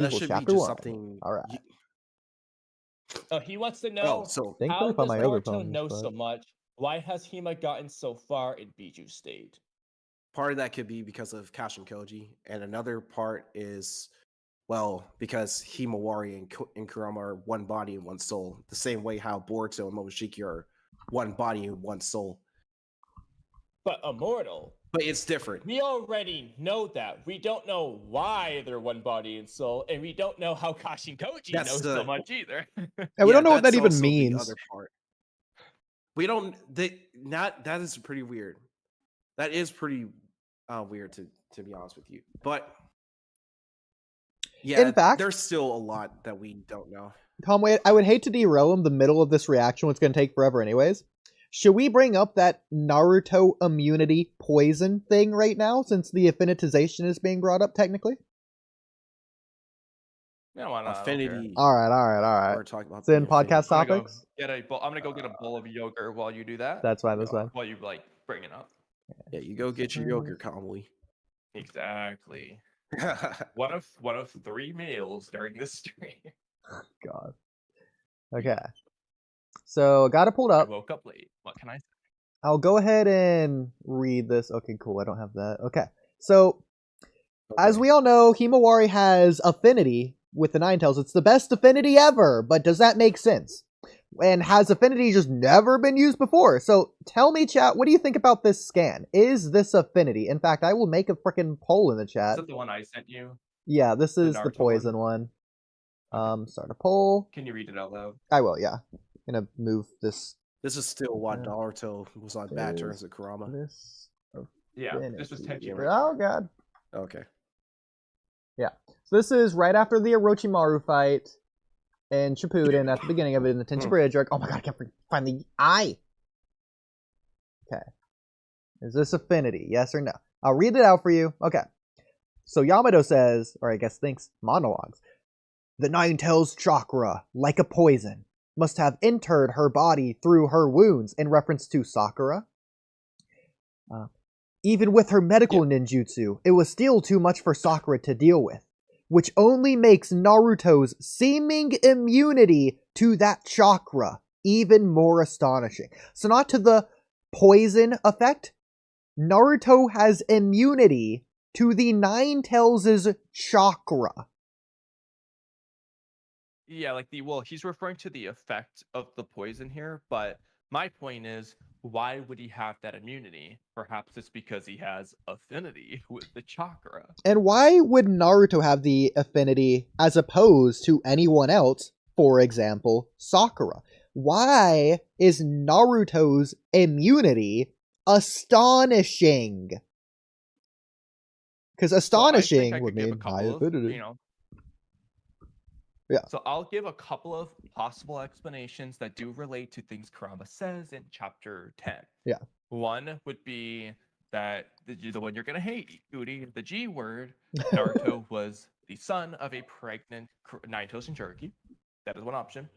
That Equals should be chapter just 1. something. All right. He wants to Oh, know so Think how I find does my other Naruto poems, know but so much? Why has Hima gotten so far in Biju State? part of that could be because of Kashin Koji, and another part is, well, because Himawari and Kurama are one body and one soul, the same way how Boruto and Momoshiki are one body and one soul. But Immortal, But it's different. we already know that. We don't know why they're one body and soul, and we don't know how Kashin Koji That's knows the- so much either. and we don't know what that's that even also means. The other part. We don't. That is pretty weird. That is pretty weird to be honest with you. But yeah, In fact, there's still a lot that we don't know. Kamui, I would hate to derail him the middle of this reaction. It's going to take forever anyways. Should we bring up that Naruto immunity poison thing right now, since the affinitization is being brought up technically? No, why not? Affinity. All right. We're talking about It's in the Affinity. podcast topics. I'm gonna go get a bowl of yogurt while you do that. That's fine. That's fine. While you like bring it up. Yeah, you go get your yogurt, Kamui. Exactly. One of 3 meals during this stream. God. Okay. So got it pulled I up. woke up late. What can I say? I'll go ahead and read this. Okay, cool. I don't have that. Okay. So as we all know, Himawari has affinity with the Nine Tails. It's the best affinity ever, but does that make sense? And has affinity just never been used before? So tell me, chat, what do you think about this scan? Is this affinity? In fact, I will make a freaking poll in the chat. Is that the one I sent you? Yeah, this is the Naruto poison one. Start a poll. Can you read it out loud? I will, yeah. I'm gonna move this. This is still why Yeah. Naruto was on bad terms with Kurama. This. Yeah, this was affinity. Tenchi. Oh god. Okay. Yeah. So this is right after the Orochimaru fight and Shippuden at the beginning of it in the Tenchi Bridge arc. Oh my god, I can't find the eye. Okay. Is this affinity? Yes or no? I'll read it out for you. Okay. So Yamato says, or I guess thinks, monologues. The Nine Tails chakra, like a poison, must have entered her body through her wounds, in reference to Sakura. Even with her medical ninjutsu, it was still too much for Sakura to deal with, which only makes Naruto's seeming immunity to that chakra even more astonishing. So not to the poison effect, Naruto has immunity to the Nine Tails' chakra. Yeah, like he's referring to the effect of the poison here, but my point is, why would he have that immunity? Perhaps it's because he has affinity with the chakra. And why would Naruto have the affinity as opposed to anyone else, for example, Sakura? Why is Naruto's immunity astonishing? Because astonishing would mean high affinity. Yeah. So I'll give a couple of possible explanations that do relate to things Kurama says in chapter 10. Yeah. One would be that the one you're going to hate, Oodie, the G word. Naruto was the son of a pregnant Nine Tails Jinchuriki. That is one option.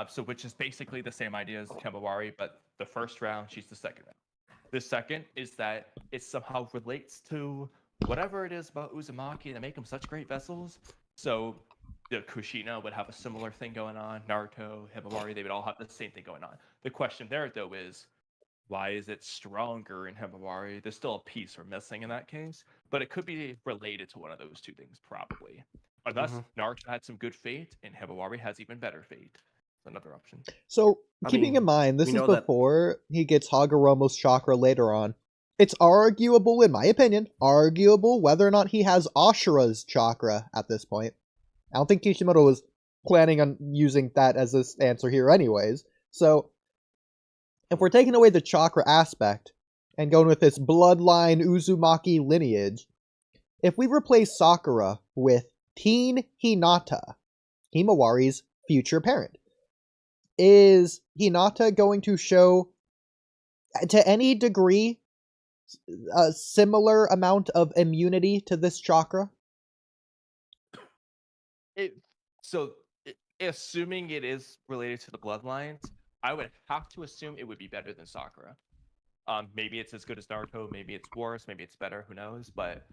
So which is basically the same idea as Himawari, but the first round, she's the second round. The second is that it somehow relates to whatever it is about Uzumaki that make them such great vessels. So the Kushina would have a similar thing going on. Naruto, Himawari, they would all have the same thing going on. The question there, though, is why is it stronger in Himawari? There's still a piece we're missing in that case, but it could be related to one of those two things, probably. Unless Naruto had some good fate, and Himawari has even better fate. That's another option. So, keeping in mind, this is before he gets Hagoromo's chakra later on. It's arguable, in my opinion, whether or not he has Ashura's chakra at this point. I don't think Kishimoto was planning on using that as this answer here anyways. So, if we're taking away the chakra aspect and going with this bloodline Uzumaki lineage, if we replace Sakura with Teen Hinata, Himawari's future parent, is Hinata going to show, to any degree, a similar amount of immunity to this chakra? Assuming it is related to the bloodlines, I would have to assume it would be better than Sakura. Maybe it's as good as Naruto, maybe it's worse, maybe it's better, who knows, but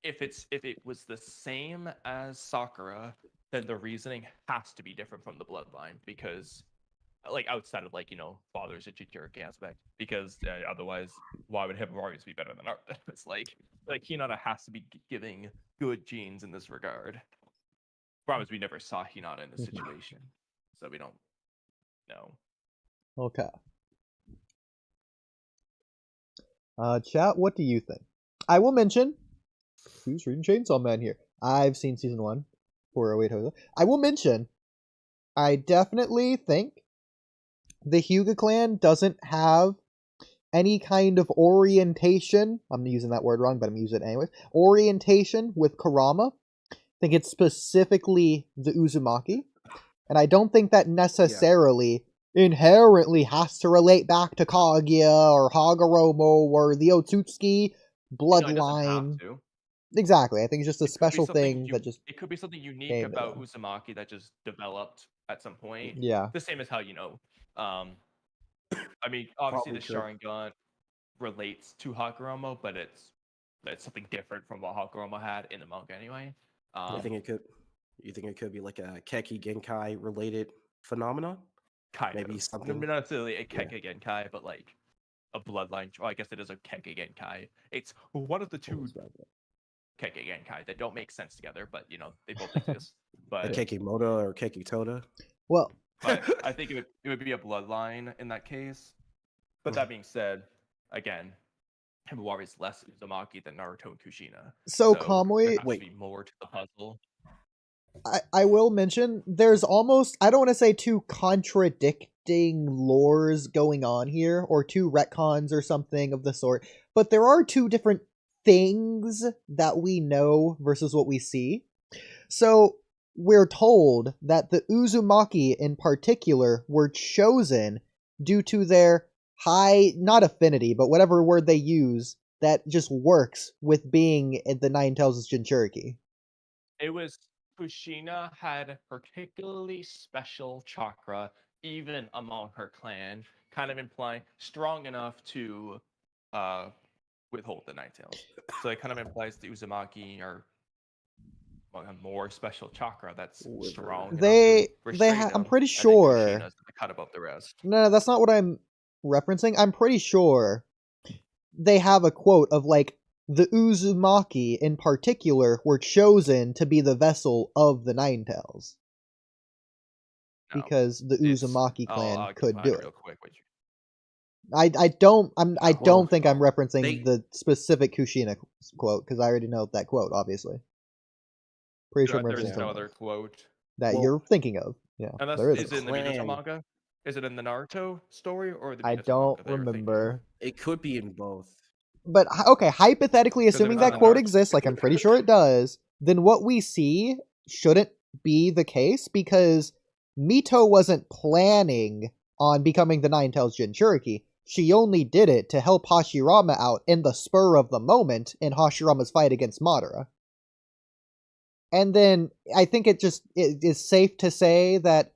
if it was the same as Sakura, then the reasoning has to be different from the bloodline, because like outside of like father's a Jinchuriki aspect, because otherwise why would Himawari be better than Naruto? It's like Hinata has to be giving good genes in this regard. Problem is we never saw Hinata in this situation, so we don't know. Okay. Chat, what do you think? I will mention, who's reading Chainsaw Man here? I've seen season 1 for Wait Hosa. I will mention, I definitely think the Hyuga clan doesn't have any kind of orientation. I'm using that word wrong, but I'm using it anyways. Orientation with Kurama. I think it's specifically the Uzumaki. And I don't think that necessarily inherently has to relate back to Kaguya or Hagoromo or the Otsutsuki bloodline. No, exactly. I think it's just a special thing that just... It could be something unique about Uzumaki that just developed at some point. Yeah. The same as how, I mean, obviously the Sharingan relates to Hagoromo, but it's something different from what Hagoromo had in the manga anyway. You think it could be like a Keki Genkai related phenomenon? Maybe something. Not necessarily a Keki Genkai, but like a bloodline. Well, I guess it is a Keki Genkai. It's one of the two Keki Genkai that don't make sense together, but they both exist. But Keki Moda or Keki Toda. Well, but I think it would be a bloodline in that case. But that being said, again, Himawari is less Uzumaki than Naruto and Kushina. So Kamui, there has to be more to the puzzle. I will mention, there's almost, I don't want to say two contradicting lores going on here, or two retcons or something of the sort, but there are two different things that we know versus what we see. So we're told that the Uzumaki in particular were chosen due to their high, not affinity, but whatever word they use that just works with being the Nine Tails' Jinchuriki. It was Kushina had particularly special chakra, even among her clan, kind of implying strong enough to withhold the Nine Tails. So it kind of implies the Uzumaki are more special chakra that's strong. I'm pretty sure. Cut above the rest. No, that's not what I'm referencing. I'm pretty sure they have a quote of like, the Uzumaki in particular were chosen to be the vessel of the Nine Tails. No, because the Uzumaki clan could do it. Real quick, I don't think I'm referencing the specific Kushina quote, because I already know that quote, obviously. Pretty sure there's no other quote that you're thinking of. Yeah, there is. Is it in the Minato manga? Is it in the Naruto story or the Minato I don't remember. It could be in both. But okay, hypothetically, assuming that quote exists, like I'm pretty sure it does, then what we see shouldn't be the case, because Mito wasn't planning on becoming the Nine Tails Jinchuriki. She only did it to help Hashirama out in the spur of the moment in Hashirama's fight against Madara. And then I think it is safe to say that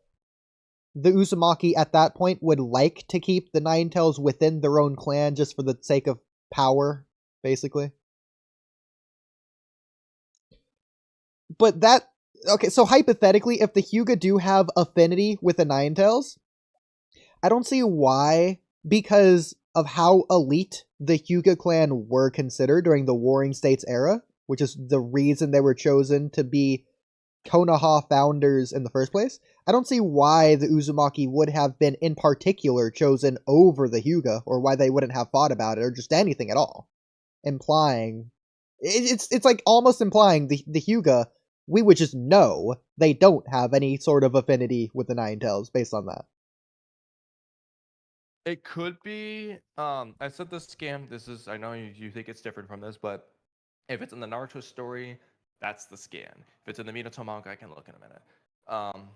the Uzumaki at that point would like to keep the Nine Tails within their own clan just for the sake of power, basically. But that... Okay, so hypothetically, if the Hyuga do have affinity with the Nine Tails, I don't see why, because of how elite the Hyuga clan were considered during the Warring States era, which is the reason they were chosen to be Konoha founders in the first place. I don't see why the Uzumaki would have been in particular chosen over the Hyuga, or why they wouldn't have fought about it, or just anything at all. Implying... It's like almost implying the Hyuga, we would just know they don't have any sort of affinity with the Nine Tails based on that. It could be. I said this scam. I know you think it's different from this, but if it's in the Naruto story, that's the scan. If it's in the Minato manga, I can look in a minute.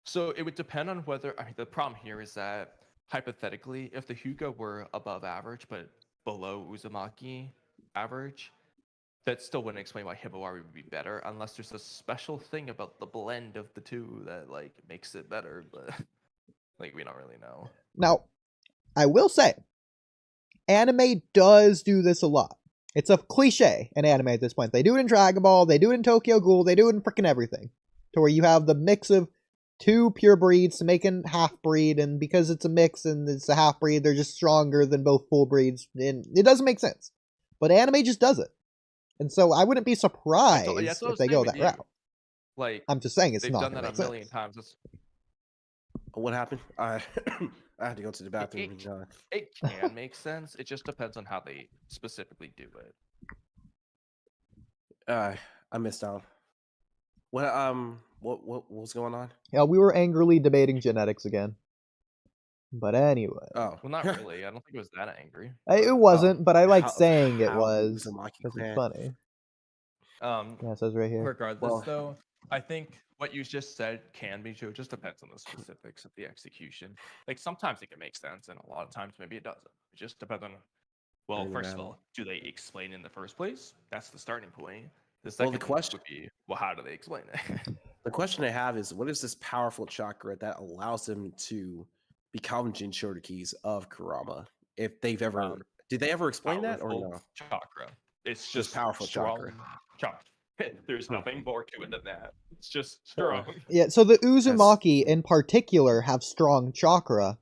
So it would depend on whether... I mean, the problem here is that, hypothetically, if the Hyuga were above average, but below Uzumaki average, that still wouldn't explain why Himawari would be better, unless there's a special thing about the blend of the two that, like, makes it better, but, like, we don't really know. Now, I will say, anime does do this a lot. It's a cliche in anime at this point. They do it in Dragon Ball, they do it in Tokyo Ghoul, they do it in freaking everything. To where you have the mix of two pure breeds to make a half-breed, and because it's a mix and it's a half-breed, they're just stronger than both full breeds, and it doesn't make sense. But anime just does it. And so I wouldn't be surprised if they go that route. Like, I'm just saying it's they've not done going that to a make million sense. times. What happened? I had to go to the bathroom. It can make sense. It just depends on how they specifically do it. I missed out. What was going on? Yeah, we were angrily debating genetics again. But anyway. Oh, well, not really. I don't think it was that angry. It wasn't, but I like saying it was because it's funny. Yeah, it says right here. Regardless, though, I think what you just said can be true. It just depends on the specifics of the execution. Like, sometimes it can make sense, and a lot of times maybe it doesn't. It just depends on, well, first of all, do they explain in the first place? That's the starting point. The second question would be, well, how do they explain it? The question I have is, what is this powerful chakra that allows them to become Jinchurikis of Kurama? If they've ever, did they ever explain that or no? Chakra. It's just powerful chakra. There's nothing more to it than that. It's just strong. Yeah, so the Uzumaki in particular have strong chakra.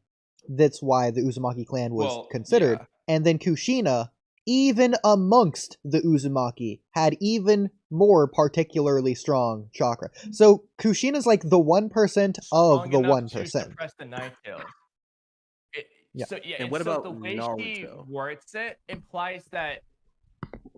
That's why the Uzumaki clan was considered. Yeah. And then Kushina, even amongst the Uzumaki, had even more particularly strong chakra. So Kushina's like the 1% of the 1%. To suppress the Ninetales. Yeah. So yeah, and what about the way Naruto? She words it implies that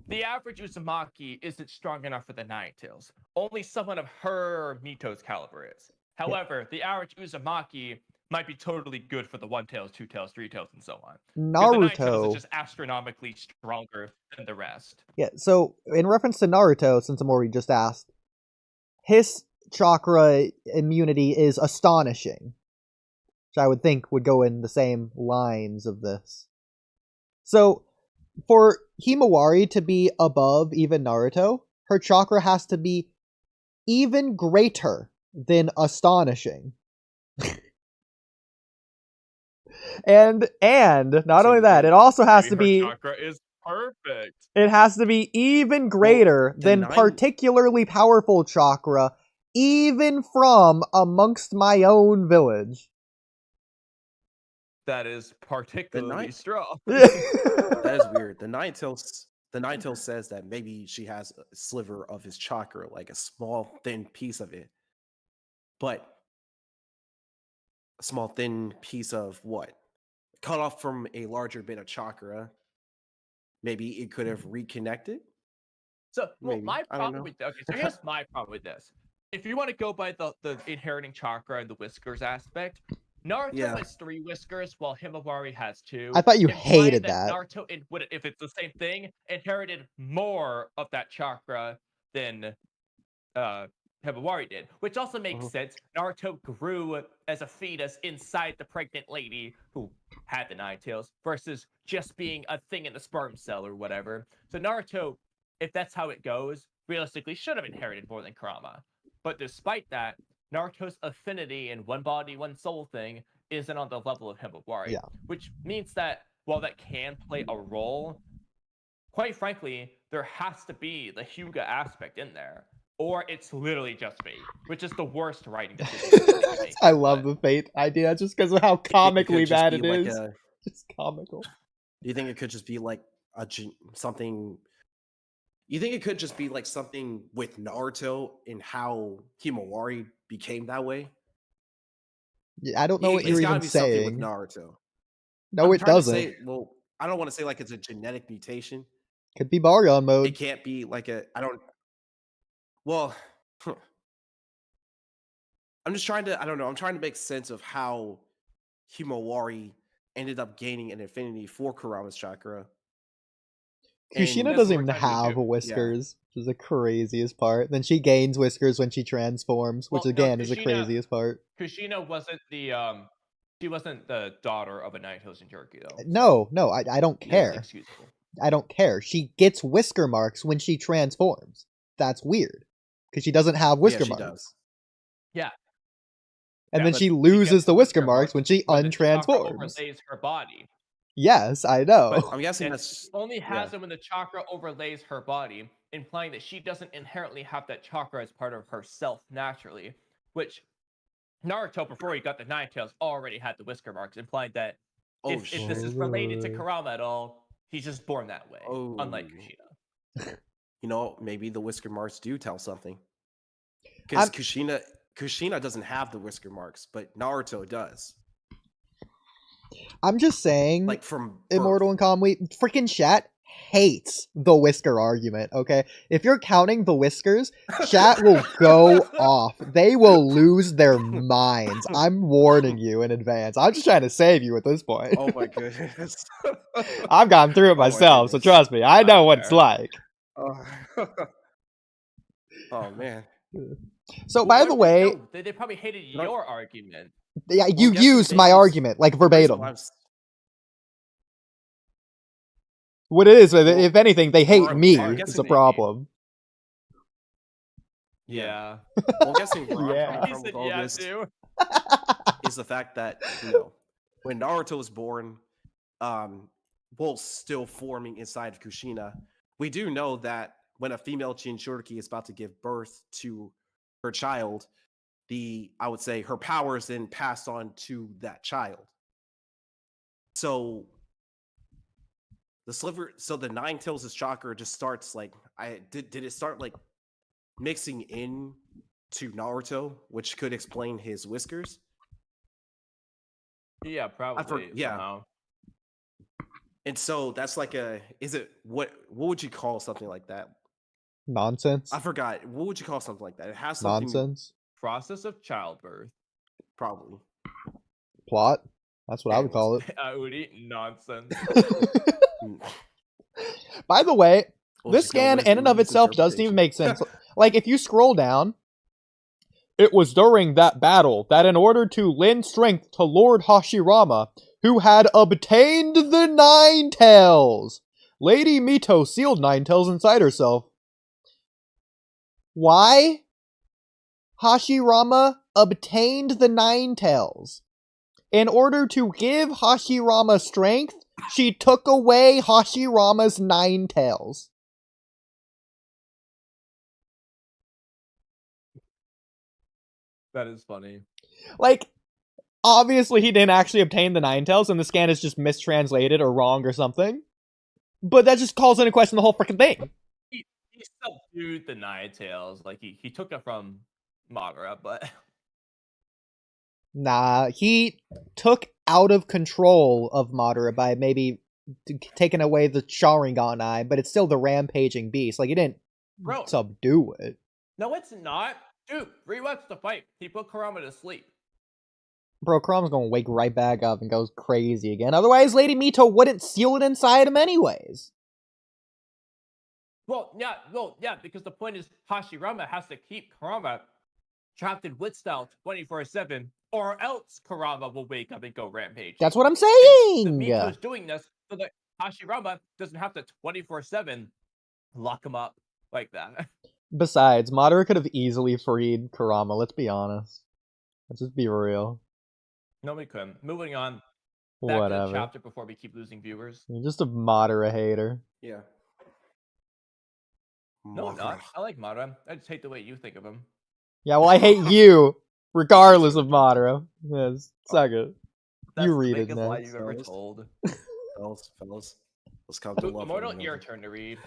the average Uzumaki isn't strong enough for the Ninetales. Only someone of her or Mito's caliber is. However, the average Uzumaki might be totally good for the 1-tails, 2-tails, 3-tails, and so on. Naruto the 9-tails is just astronomically stronger than the rest. Yeah, so in reference to Naruto, since Amori just asked, his chakra immunity is astonishing. Which I would think would go in the same lines of this. So, for Himawari to be above even Naruto, her chakra has to be even greater than astonishing. and not only that, it also has to be chakra is perfect. It has to be even greater than particularly powerful chakra, even from amongst my own village. That is particularly strong. That is weird. The Ninetales says that maybe she has a sliver of his chakra, like a small, thin piece of it. But a small, thin piece of what? Cut off from a larger bit of chakra. Maybe it could have reconnected. So, well, my problem with so here's my problem with this. If you want to go by the inheriting chakra and the whiskers aspect, Naruto has 3 whiskers, while Himawari has 2. I thought you hated that. Naruto, if it's the same thing, inherited more of that chakra than Himawari did, which also makes sense. Naruto grew as a fetus inside the pregnant lady who had the Ninetales, versus just being a thing in the sperm cell or whatever. So Naruto, if that's how it goes, realistically should have inherited more than Kurama. But despite that, Naruto's affinity and one body, one soul thing isn't on the level of Himawari. Yeah. Which means that while that can play a role, quite frankly, there has to be the Hyuga aspect in there. Or it's literally just fate, which is the worst writing decision. I love the fate idea just because of how comically bad it is. It's comical. Do you think it could just be like something? You think it could just be like something with Naruto and how Himawari became that way? Yeah, I don't know what you're even saying. With Naruto. No, it doesn't. Well, I don't want to say like it's a genetic mutation. Could be Baryon mode. It can't be like I don't. Well, I'm just trying to. I don't know. I'm trying to make sense of how Himawari ended up gaining an affinity for Kurama's chakra. Kushina doesn't even have whiskers, which is the craziest part. Then she gains whiskers when she transforms, which again is the craziest part. Kushina wasn't she wasn't the daughter of a Ninetales Jinchuriki though. No, I don't care. I don't care. She gets whisker marks when she transforms. That's weird because she doesn't have whisker marks. Does. Yeah. And then she loses the whisker marks when she untransforms. Overlays her body. Yes, I know. But I'm guessing And that's only has them when the chakra overlays her body, implying that she doesn't inherently have that chakra as part of herself naturally. Which Naruto, before he got the Nine Tails, already had the whisker marks, implying that if this is related to Kurama at all, he's just born that way, unlike Kushina. Maybe the whisker marks do tell something. Because Kushina doesn't have the whisker marks, but Naruto does. I'm just saying, like from Immortal and Kamui, freaking chat hates the whisker argument, okay? If you're counting the whiskers, chat will go off. They will lose their minds. I'm warning you in advance. I'm just trying to save you at this point. Oh my goodness. I've gone through it myself, so trust me. I know what it's like. Oh man. So, by the way... They probably hated your argument. Yeah, you used my argument, like verbatim. What it is, if anything, they hate me. It's a problem. Yeah. Well, I'm guessing where I'm coming from with all this is the fact that, when Naruto was born, while still forming inside of Kushina, we do know that when a female Jinchuriki is about to give birth to her child, I would say her power is then passed on to that child. So the Nine Tails' chakra just starts did it start mixing in to Naruto, which could explain his whiskers? Yeah, probably. Yeah. And so that's what would you call something like that? Nonsense. I forgot. What would you call something like that? It has something. Nonsense. Process of childbirth. Probably. Plot. That's what I would call it. Oodie, nonsense. By the way, this scan in and of itself doesn't even make sense. If you scroll down, it was during that battle that in order to lend strength to Lord Hashirama, who had obtained the Nine Tails, Lady Mito sealed Nine Tails inside herself. Why? Hashirama obtained the Nine Tails. In order to give Hashirama strength, she took away Hashirama's Nine Tails. That is funny. Obviously he didn't actually obtain the Nine Tails, and the scan is just mistranslated or wrong or something. But that just calls into question the whole freaking thing. He subdued the Nine Tails. He took it from Madara, but... Nah, he took out of control of Madara by maybe taking away the Sharingan eye, but it's still the rampaging beast. He didn't subdue it. No, it's not. Dude, rewatch the fight. He put Kurama to sleep. Bro, Kurama's gonna wake right back up and goes crazy again. Otherwise, Lady Mito wouldn't seal it inside him anyways. Well, yeah, because the point is Hashirama has to keep Kurama trapped in Wit Style 24/7, or else Kurama will wake up and go rampage. That's what I'm saying! Mito's doing this so that Hashirama doesn't have to 24/7 lock him up like that. Besides, Madara could have easily freed Kurama, let's be honest. Let's just be real. No, we couldn't. Moving on. Back to the chapter before we keep losing viewers. You're just a Madara hater. Yeah. No, I'm not. I like Madara. I just hate the way you think of him. Yeah, well, I hate you, regardless of Madara. Yes, suck it. You read it next. Lie you've ever told. Fellas, let's come to love. Immortal, your turn to read.